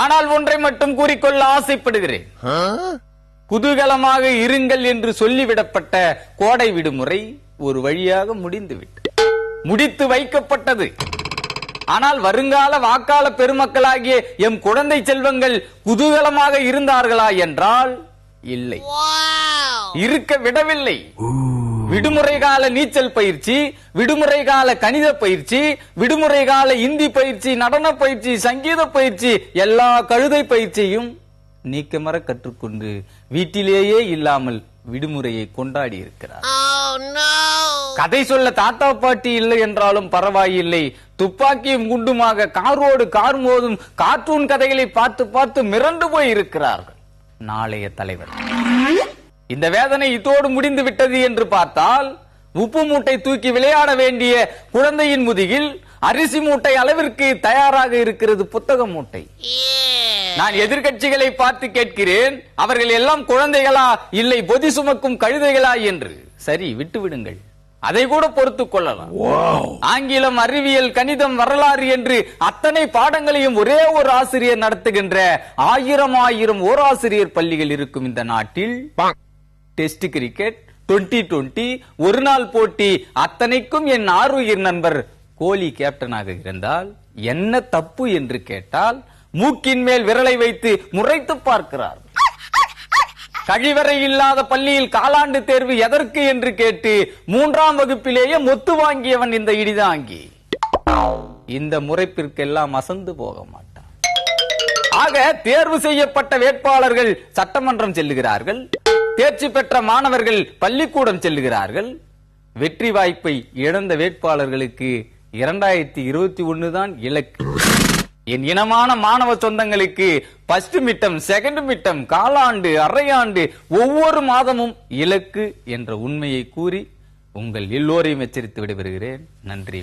ஆனால் ஒன்றை மட்டும் கூறிக்கொள்ள ஆசைப்படுகிறேன். குதூகலமாக இருங்கள் என்று சொல்லிவிடப்பட்ட கோடை விடுமுறை ஒரு வழியாக முடித்து வைக்கப்பட்டது. ஆனால் வருங்கால வாக்காள பெருமக்களாகிய எம் குழந்தை செல்வங்கள் குதூகலமாக இருந்தார்களா என்றால் இல்லை, இருக்க விடவில்லை. விடுமுறை கால நீச்சல் பயிற்சி, விடுமுறை கால கணித பயிற்சி, விடுமுறை கால இந்தி பயிற்சி, நடன பயிற்சி, சங்கீத பயிற்சி, எல்லா கழுதை பயிற்சியும் நீக்கமர கற்றுக்கொண்டு வீட்டிலேயே இல்லாமல் விடுமுறையை கொண்டாடி இருக்கிறார். கதை சொல்ல தாத்தா பாட்டி இல்லை என்றாலும் பரவாயில்லை, துப்பாக்கியும் குண்டுமாக காரோடு கார் மோதும் கார்ட்டூன் கதைகளை பார்த்து பார்த்து மிரண்டு போய் இருக்கிறார்கள் நாளைய தலைவர். இந்த வேதனை இதோடு முடிந்து விட்டது என்று பார்த்தால், உப்பு மூட்டை தூக்கி விளையாட வேண்டிய குழந்தையின் முதுகில் அரிசி மூட்டை அளவிற்கு தயாராக இருக்கிறது புத்தக மூட்டை. நான் எதிர்கட்சிகளை பார்த்து கேட்கிறேன், அவர்கள் எல்லாம் குழந்தைகளா இல்லை பொதி சுமக்கும் கழுதைகளா என்று. சரி, விட்டுவிடுங்கள், அதை கூட பொறுத்துக் கொள்ளலாம். ஆங்கிலம், அறிவியல், கணிதம், வரலாறு என்று அத்தனை பாடங்களையும் ஒரே ஒரு ஆசிரியர் நடத்துகின்ற ஆயிரம் ஓராசிரியர் பள்ளிகள் இருக்கும் இந்த நாட்டில் டெஸ்ட் கிரிக்கெட், 2020, ஒரு நாள் போட்டி அத்தனைக்கும் என் ஆருயிர் நண்பர் கோலி கேப்டனாக இருந்தால் என்ன தப்பு என்று கேட்டால் மூக்கின் மேல் விரலை வைத்து முறைத்து பார்க்கிறார். கழிவறை இல்லாத பள்ளியில் காலாண்டு தேர்வு எதற்கு என்று கேட்டு 3ஆம் வகுப்பிலேயே மொத்து வாங்கியவன் இந்த இடிதாங்கி. இந்த முறைப்பிற்கெல்லாம் அசந்து போக மாட்டான். ஆக தேர்வு செய்யப்பட்ட வேட்பாளர்கள் சட்டமன்றம் செல்லுகிறார்கள், தேர்ச்சி பெற்ற மாணவர்கள் பள்ளிக்கூடம் செல்லுகிறார்கள். வெற்றி வாய்ப்பை இழந்த வேட்பாளர்களுக்கு 2021 தான் இலக்கு. என் இனமான மாணவ சொந்தங்களுக்கு ஃபர்ஸ்ட் மிட்டம், செகண்ட் மிட்டம், காலாண்டு, அரையாண்டு, ஒவ்வொரு மாதமும் இலக்கு என்ற உண்மையை கூறி உங்கள் எல்லோரையும் எச்சரித்து விடைபெறுகிறேன். நன்றி.